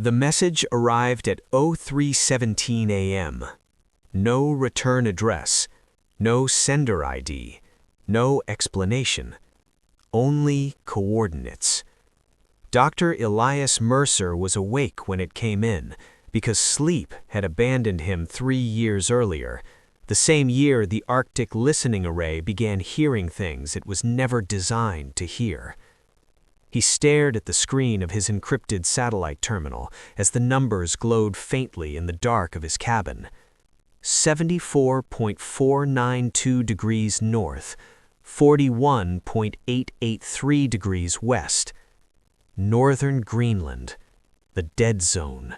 The message arrived at 03:17 a.m. No return address, no sender ID, no explanation, only coordinates. Dr. Elias Mercer was awake when it came in because sleep had abandoned him 3 years earlier, the same year the Arctic Listening Array began hearing things it was never designed to hear. He stared at the screen of his encrypted satellite terminal as the numbers glowed faintly in the dark of his cabin. 74.492 degrees north, 41.883 degrees west. Northern Greenland, the dead zone.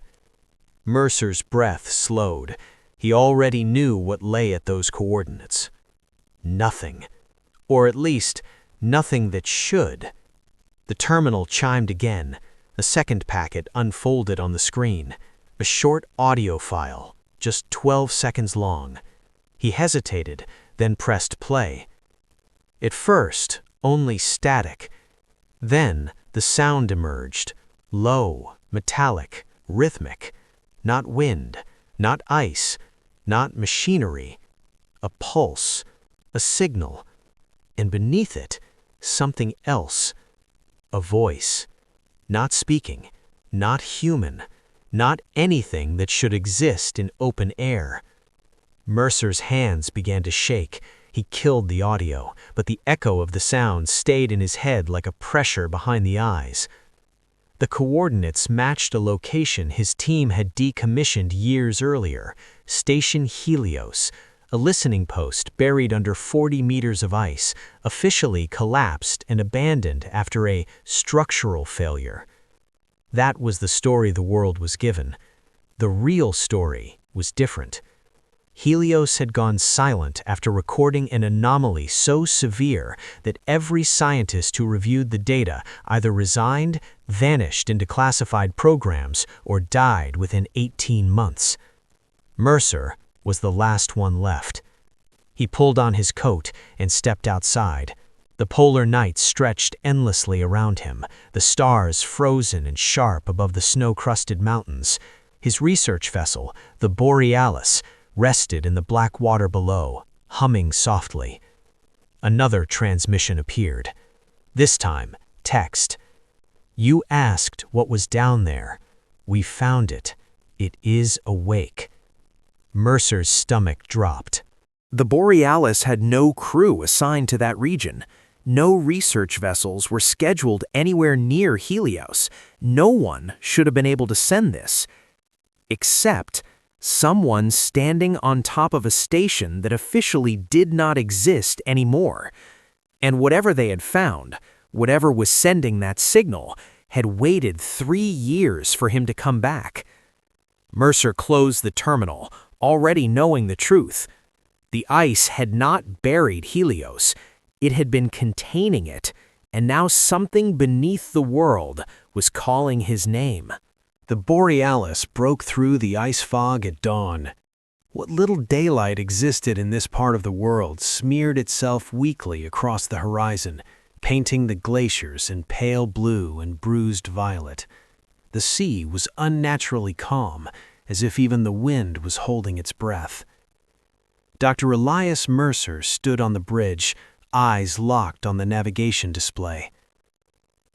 Mercer's breath slowed. He already knew what lay at those coordinates. Nothing. Or at least, nothing that should. The terminal chimed again. A second packet unfolded on the screen. A short audio file, just 12 seconds long. He hesitated, then pressed play. At first, only static. Then, the sound emerged. Low, metallic, rhythmic. Not wind, not ice, not machinery. A pulse, a signal. And beneath it, something else. A voice. Not speaking, not human, not anything that should exist in open air. Mercer's hands began to shake. He killed the audio, but the echo of the sound stayed in his head like a pressure behind the eyes. The coordinates matched a location his team had decommissioned years earlier, Station Helios, a listening post buried under 40 meters of ice, officially collapsed and abandoned after a structural failure. That was the story the world was given. The real story was different. Helios had gone silent after recording an anomaly so severe that every scientist who reviewed the data either resigned, vanished into classified programs, or died within 18 months. Mercer was the last one left. He pulled on his coat and stepped outside. The polar night stretched endlessly around him, the stars frozen and sharp above the snow-crusted mountains. His research vessel, the Borealis, rested in the black water below, humming softly. Another transmission appeared. This time, text. "You asked what was down there. We found it. It is awake." Mercer's stomach dropped. The Borealis had no crew assigned to that region. No research vessels were scheduled anywhere near Helios. No one should have been able to send this. Except someone standing on top of a station that officially did not exist anymore. And whatever they had found, whatever was sending that signal, had waited 3 years for him to come back. Mercer closed the terminal, already knowing the truth. The ice had not buried Helios. It had been containing it, and now something beneath the world was calling his name. The Borealis broke through the ice fog at dawn. What little daylight existed in this part of the world smeared itself weakly across the horizon, painting the glaciers in pale blue and bruised violet. The sea was unnaturally calm, as if even the wind was holding its breath. Dr. Elias Mercer stood on the bridge, eyes locked on the navigation display.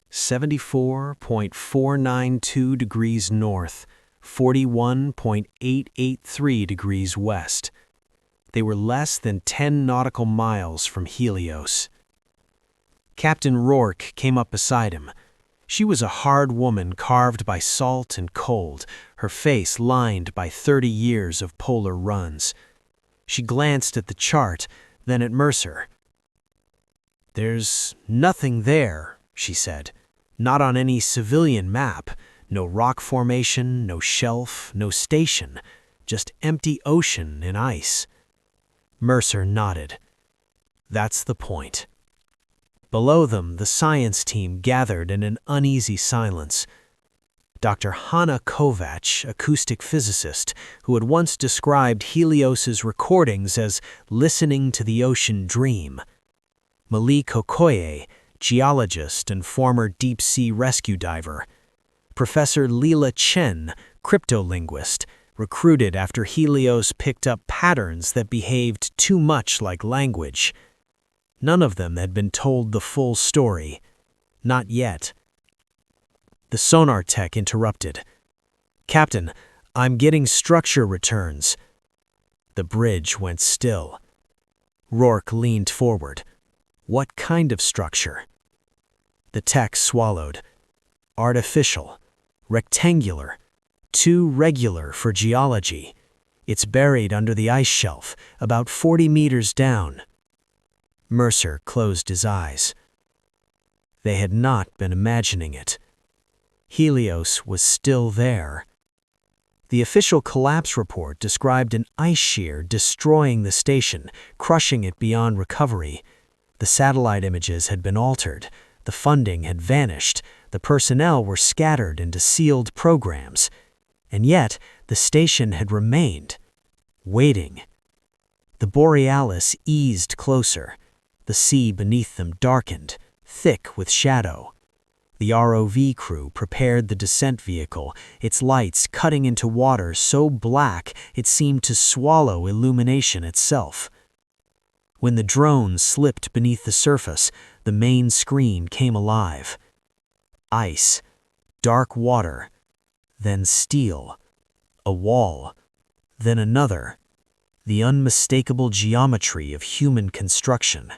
74.492 degrees north, 41.883 degrees west. They were less than 10 nautical miles from Helios. Captain Rourke came up beside him. She was a hard woman carved by salt and cold, her face lined by 30 years of polar runs. She glanced at the chart, then at Mercer. "There's nothing there," she said. "Not on any civilian map. No rock formation, no shelf, no station. Just empty ocean and ice." Mercer nodded. "That's the point." Below them, the science team gathered in an uneasy silence. Dr. Hanna Kovac, acoustic physicist, who had once described Helios's recordings as listening to the ocean dream. Malik Okoye, geologist and former deep-sea rescue diver. Professor Leela Chen, cryptolinguist, recruited after Helios picked up patterns that behaved too much like language. None of them had been told the full story. Not yet. The sonar tech interrupted. "Captain, I'm getting structure returns." The bridge went still. Rourke leaned forward. What kind of structure? The tech swallowed. Artificial. Rectangular. Too regular for geology. It's buried under the ice shelf, about 40 meters down. Mercer closed his eyes. They had not been imagining it. Helios was still there. The official collapse report described an ice shear destroying the station, crushing it beyond recovery. The satellite images had been altered. The funding had vanished. The personnel were scattered into sealed programs. And yet, the station had remained, waiting. The Borealis eased closer. The sea beneath them darkened, thick with shadow. The ROV crew prepared the descent vehicle, its lights cutting into water so black it seemed to swallow illumination itself. When the drone slipped beneath the surface, the main screen came alive. Ice, dark water, then steel, a wall, then another, the unmistakable geometry of human construction.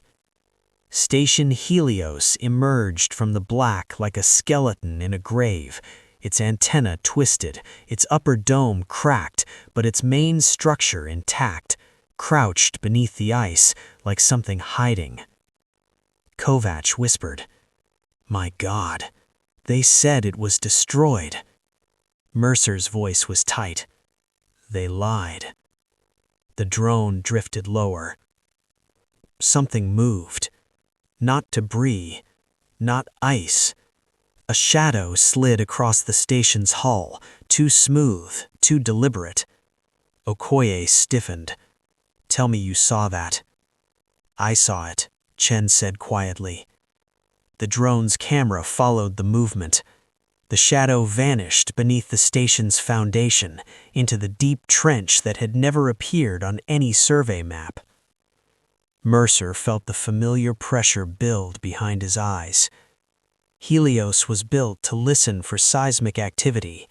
Station Helios emerged from the black like a skeleton in a grave, its antenna twisted, its upper dome cracked, but its main structure intact, crouched beneath the ice like something hiding. Kovacs whispered, "My God, they said it was destroyed." Mercer's voice was tight. "They lied." The drone drifted lower. Something moved. Not debris, not ice. A shadow slid across the station's hull, too smooth, too deliberate. Okoye stiffened. "Tell me you saw that." "I saw it," Chen said quietly. The drone's camera followed the movement. The shadow vanished beneath the station's foundation into the deep trench that had never appeared on any survey map. Mercer felt the familiar pressure build behind his eyes. Helios was built to listen for seismic activity.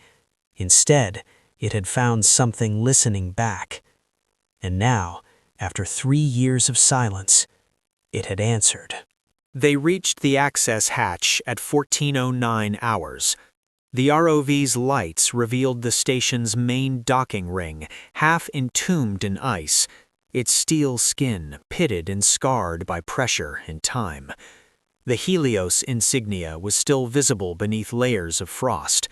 Instead, it had found something listening back. And now, after 3 years of silence, it had answered. They reached the access hatch at 14:09 hours. The ROV's lights revealed the station's main docking ring, half entombed in ice, its steel skin pitted and scarred by pressure and time. The Helios insignia was still visible beneath layers of frost,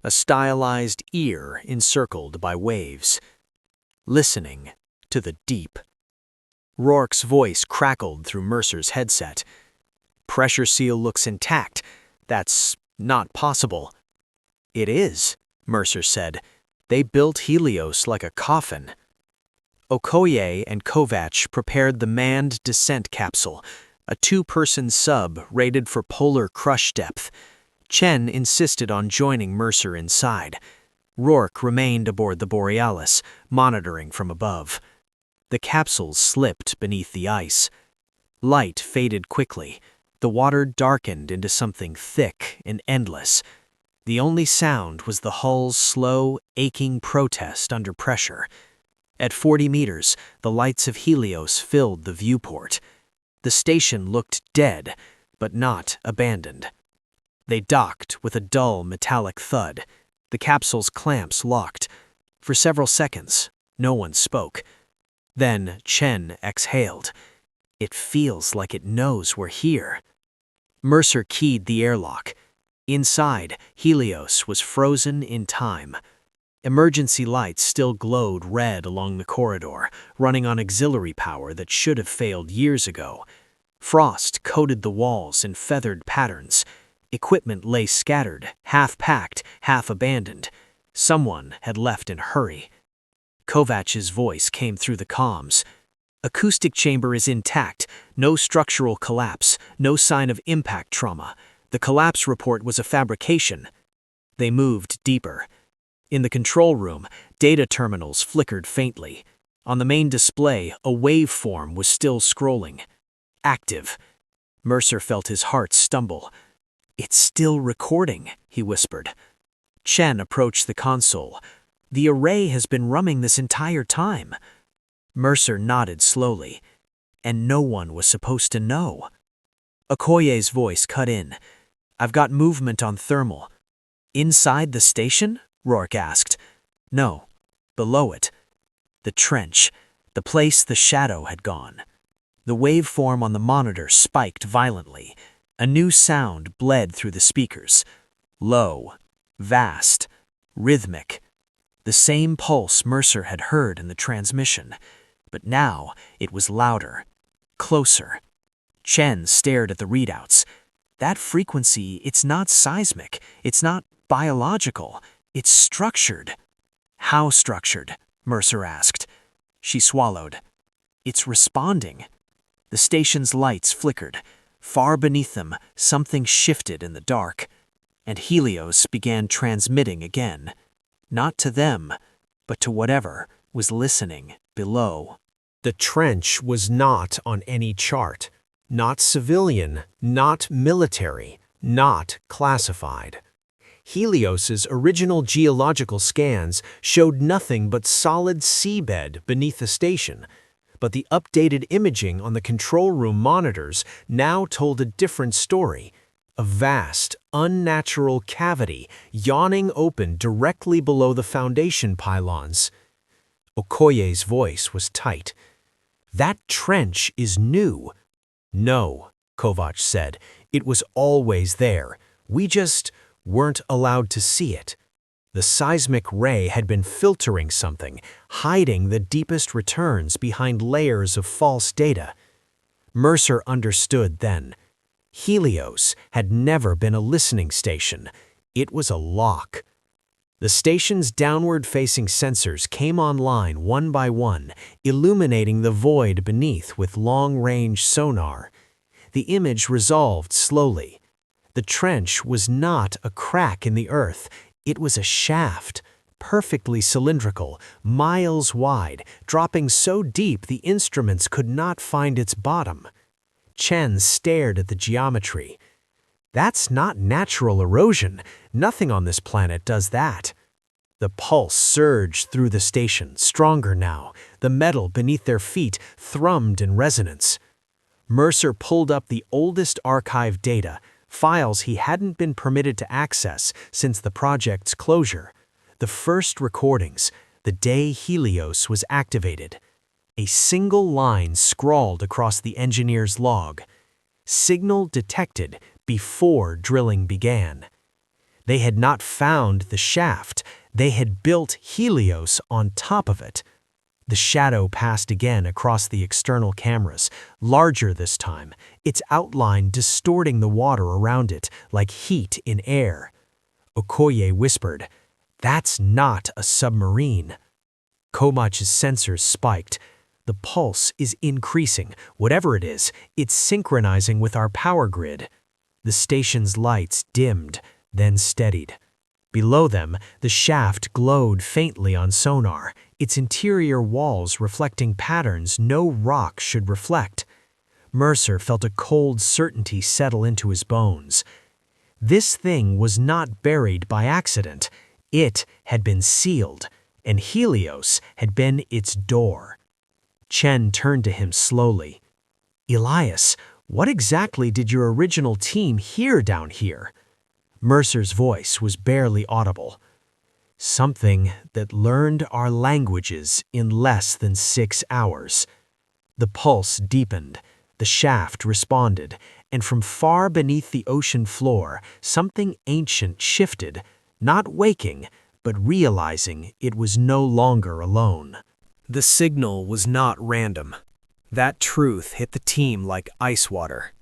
a stylized ear encircled by waves. Listening to the deep. Rourke's voice crackled through Mercer's headset. "Pressure seal looks intact. That's not possible." "It is," Mercer said. "They built Helios like a coffin." Okoye and Kovacs prepared the manned descent capsule, a 2-person sub rated for polar crush depth. Chen insisted on joining Mercer inside. Rourke remained aboard the Borealis, monitoring from above. The capsules slipped beneath the ice. Light faded quickly. The water darkened into something thick and endless. The only sound was the hull's slow, aching protest under pressure. At 40 meters, the lights of Helios filled the viewport. The station looked dead, but not abandoned. They docked with a dull metallic thud. The capsule's clamps locked. For several seconds, no one spoke. Then Chen exhaled. "It feels like it knows we're here." Mercer keyed the airlock. Inside, Helios was frozen in time. Emergency lights still glowed red along the corridor, running on auxiliary power that should have failed years ago. Frost coated the walls in feathered patterns. Equipment lay scattered, half-packed, half-abandoned. Someone had left in a hurry. Kovacs' voice came through the comms. "Acoustic chamber is intact. No structural collapse. No sign of impact trauma. The collapse report was a fabrication." They moved deeper. In the control room, data terminals flickered faintly. On the main display, a waveform was still scrolling. Active. Mercer felt his heart stumble. "It's still recording," he whispered. Chen approached the console. "The array has been running this entire time." Mercer nodded slowly. "And no one was supposed to know." Okoye's voice cut in. "I've got movement on thermal." "Inside the station?" Rourke asked. "No, below it. The trench, the place the shadow had gone." The waveform on the monitor spiked violently. A new sound bled through the speakers. Low, vast, rhythmic. The same pulse Mercer had heard in the transmission, but now it was louder, closer. Chen stared at the readouts. "That frequency, it's not seismic, it's not biological, it's structured." "How structured?" Mercer asked. She swallowed. "It's responding." The station's lights flickered. Far beneath them, something shifted in the dark, and Helios began transmitting again. Not to them, but to whatever was listening below. The trench was not on any chart. Not civilian, not military, not classified. Helios's original geological scans showed nothing but solid seabed beneath the station, but the updated imaging on the control room monitors now told a different story. A vast, unnatural cavity yawning open directly below the foundation pylons. Okoye's voice was tight. "That trench is new." "No," Kovac said. "It was always there. We just weren't allowed to see it." The seismic ray had been filtering something, hiding the deepest returns behind layers of false data. Mercer understood then. Helios had never been a listening station. It was a lock. The station's downward-facing sensors came online one by one, illuminating the void beneath with long-range sonar. The image resolved slowly. The trench was not a crack in the earth. It was a shaft, perfectly cylindrical, miles wide, dropping so deep the instruments could not find its bottom. Chen stared at the geometry. "That's not natural erosion. Nothing on this planet does that." The pulse surged through the station, stronger now. The metal beneath their feet thrummed in resonance. Mercer pulled up the oldest archive data, files he hadn't been permitted to access since the project's closure. The first recordings, the day Helios was activated. A single line scrawled across the engineer's log. "Signal detected before drilling began." They had not found the shaft. They had built Helios on top of it. The shadow passed again across the external cameras, larger this time, its outline distorting the water around it like heat in air. Okoye whispered, "That's not a submarine." Komach's sensors spiked. "The pulse is increasing. Whatever it is, it's synchronizing with our power grid." The station's lights dimmed, then steadied. Below them, the shaft glowed faintly on sonar, its interior walls reflecting patterns no rock should reflect. Mercer felt a cold certainty settle into his bones. This thing was not buried by accident. It had been sealed, and Helios had been its door. Chen turned to him slowly. "Elias, what exactly did your original team hear down here?" Mercer's voice was barely audible. "Something that learned our languages in less than 6 hours." The pulse deepened, the shaft responded, and from far beneath the ocean floor, something ancient shifted, not waking, but realizing it was no longer alone. The signal was not random. That truth hit the team like ice water.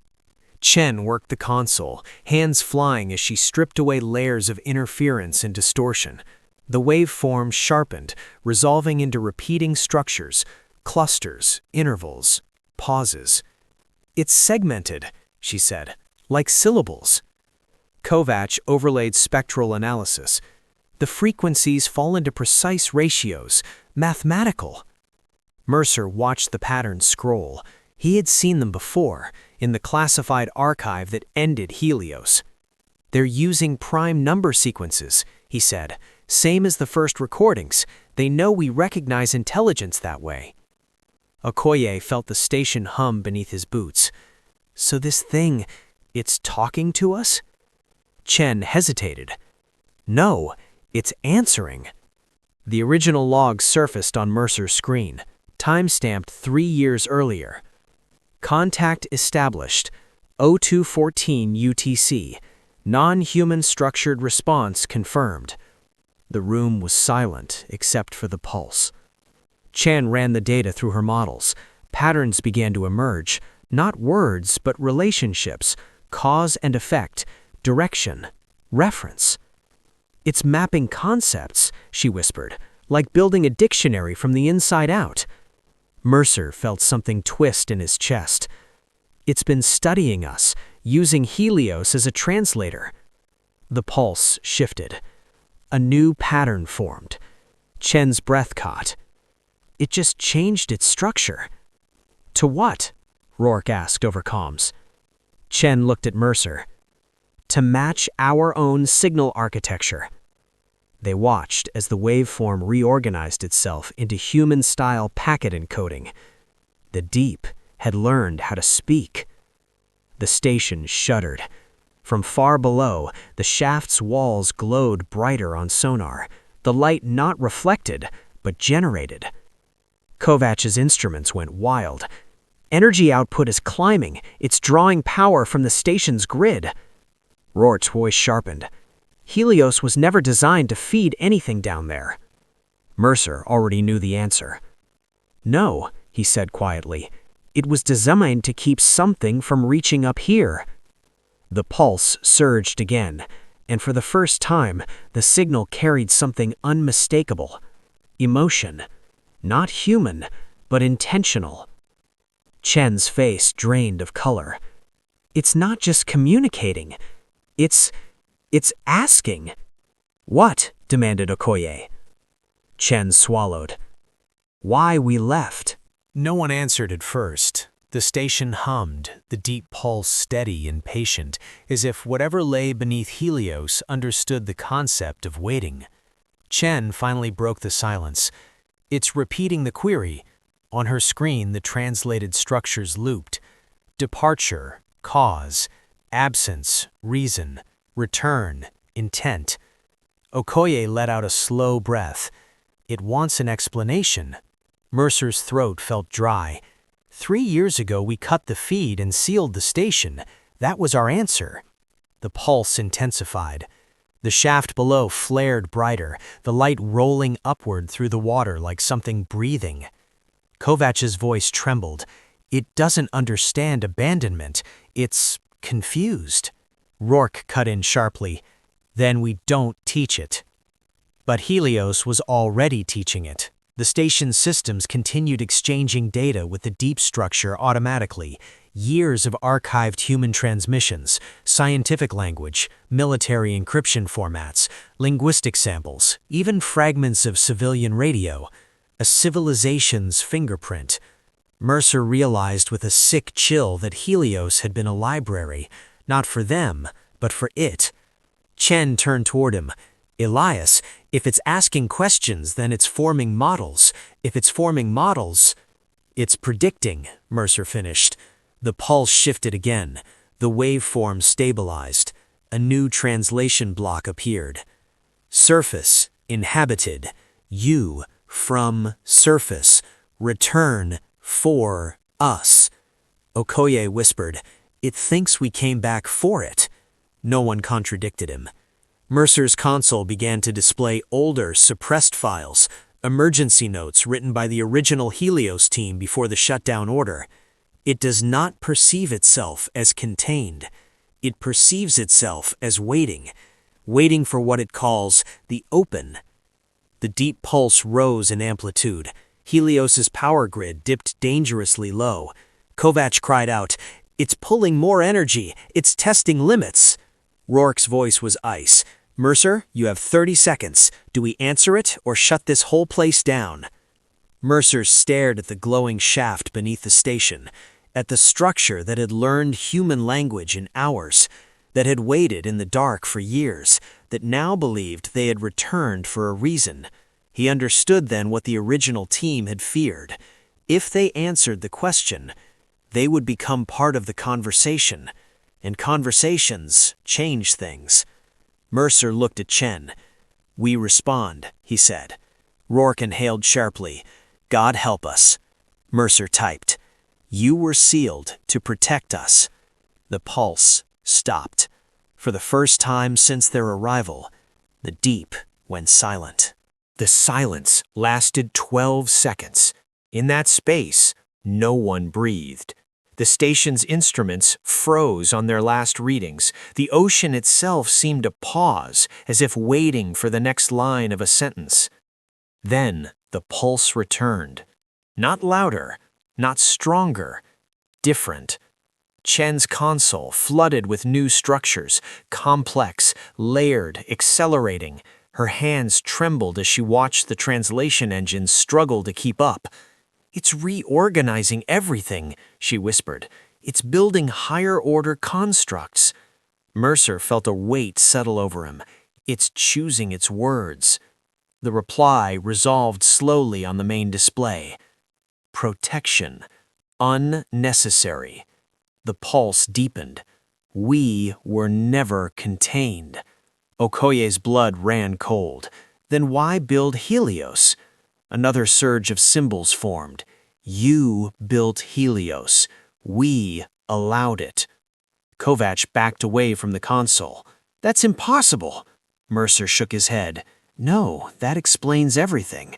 Chen worked the console, hands flying as she stripped away layers of interference and distortion. The waveform sharpened, resolving into repeating structures, clusters, intervals, pauses. "It's segmented," she said, "like syllables." Kovac overlaid spectral analysis. The frequencies fall into precise ratios, mathematical. Mercer watched the patterns scroll. He had seen them before, in the classified archive that ended Helios. "They're using prime number sequences," he said. "Same as the first recordings. They know we recognize intelligence that way." Okoye felt the station hum beneath his boots. "So this thing, it's talking to us?" Chen hesitated. "No, it's answering." The original log surfaced on Mercer's screen, time-stamped 3 years earlier. "Contact established. 0214 UTC. Non-human structured response confirmed." The room was silent except for the pulse. Chen ran the data through her models. Patterns began to emerge, not words but relationships, cause and effect, direction, reference. "It's mapping concepts," she whispered, "like building a dictionary from the inside out." Mercer felt something twist in his chest. "It's been studying us, using Helios as a translator." The pulse shifted. A new pattern formed. Chen's breath caught. "It just changed its structure." "To what?" Rourke asked over comms. Chen looked at Mercer. "To match our own signal architecture." They watched as the waveform reorganized itself into human-style packet encoding. The deep had learned how to speak. The station shuddered. From far below, the shaft's walls glowed brighter on sonar, the light not reflected, but generated. Kovac's instruments went wild. "Energy output is climbing. It's drawing power from the station's grid." Rourke's voice sharpened. "Helios was never designed to feed anything down there." Mercer already knew the answer. "No," he said quietly. "It was designed to keep something from reaching up here." The pulse surged again, and for the first time, the signal carried something unmistakable. Emotion. Not human, but intentional. Chen's face drained of color. "It's not just communicating. It's asking." "What?" demanded Okoye. Chen swallowed. "Why we left." No one answered at first. The station hummed, the deep pulse steady and patient, as if whatever lay beneath Helios understood the concept of waiting. Chen finally broke the silence. "It's repeating the query." On her screen, the translated structures looped. Departure, cause, absence, reason, return, intent. Okoye let out a slow breath. "It wants an explanation." Mercer's throat felt dry. 3 years ago, we cut the feed and sealed the station. That was our answer." The pulse intensified. The shaft below flared brighter, the light rolling upward through the water like something breathing. Kovac's voice trembled. "It doesn't understand abandonment. It's confused." Rourke cut in sharply. "Then we don't teach it." But Helios was already teaching it. The station's systems continued exchanging data with the deep structure automatically. Years of archived human transmissions, scientific language, military encryption formats, linguistic samples, even fragments of civilian radio. A civilization's fingerprint. Mercer realized with a sick chill that Helios had been a library, not for them, but for it. Chen turned toward him. "Elias, if it's asking questions, then it's forming models. If it's forming models, it's predicting," Mercer finished. The pulse shifted again. The waveform stabilized. A new translation block appeared. "Surface, inhabited. You, from, surface. Return, for, us." Okoye whispered, "It thinks we came back for it." No one contradicted him. Mercer's console began to display older, suppressed files, emergency notes written by the original Helios team before the shutdown order. It does not perceive itself as contained. It perceives itself as waiting for what it calls the open. The deep pulse rose in amplitude. Helios's power grid dipped dangerously low. Kovac cried out, "It's pulling more energy! It's testing limits!" Rourke's voice was ice. "Mercer, you have 30 seconds. Do we answer it or shut this whole place down?" Mercer stared at the glowing shaft beneath the station, at the structure that had learned human language in hours, that had waited in the dark for years, that now believed they had returned for a reason. He understood then what the original team had feared. If they answered the question, they would become part of the conversation, and conversations change things. Mercer looked at Chen. "We respond," he said. Rourke inhaled sharply. "God help us." Mercer typed. "You were sealed to protect us." The pulse stopped. For the first time since their arrival, the deep went silent. The silence lasted 12 seconds. In that space, no one breathed. The station's instruments froze on their last readings. The ocean itself seemed to pause, as if waiting for the next line of a sentence. Then the pulse returned. Not louder, not stronger, different. Chen's console flooded with new structures, complex, layered, accelerating. Her hands trembled as she watched the translation engines struggle to keep up. "It's reorganizing everything," she whispered. "It's building higher-order constructs." Mercer felt a weight settle over him. "It's choosing its words." The reply resolved slowly on the main display. Protection. Unnecessary. The pulse deepened. We were never contained. Okoye's blood ran cold. Then why build Helios? Another surge of symbols formed. You built Helios. We allowed it. Kovac backed away from the console. "That's impossible." Mercer shook his head. "No, that explains everything.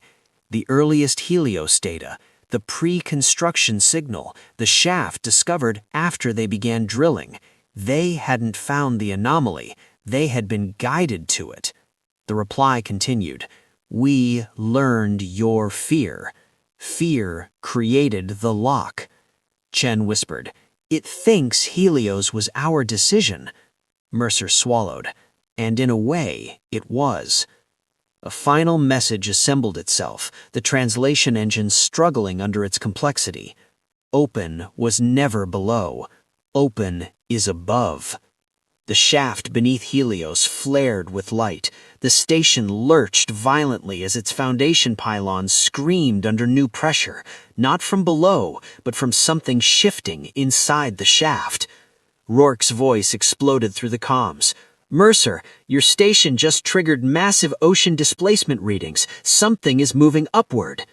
The earliest Helios data, the pre-construction signal, the shaft discovered after they began drilling. They hadn't found the anomaly. They had been guided to it." The reply continued. "We learned your fear. Fear created the lock." Chen whispered. "It thinks Helios was our decision." Mercer swallowed. And in a way, it was. A final message assembled itself, the translation engine struggling under its complexity. Open was never below. Open is above. The shaft beneath Helios flared with light. The station lurched violently as its foundation pylons screamed under new pressure, not from below, but from something shifting inside the shaft. Rourke's voice exploded through the comms. "Mercer, your station just triggered massive ocean displacement readings. Something is moving upward."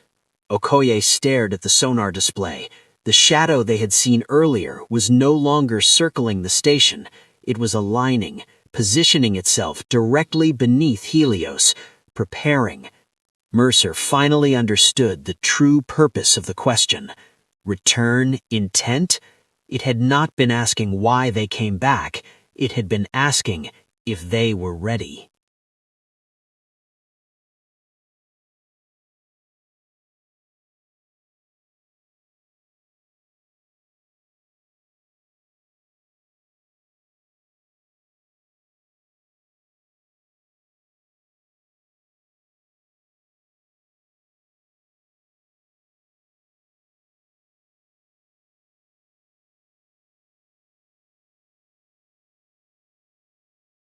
Okoye stared at the sonar display. The shadow they had seen earlier was no longer circling the station. It was aligning, positioning itself directly beneath Helios, preparing. Mercer finally understood the true purpose of the question. Return intent? It had not been asking why they came back. It had been asking if they were ready.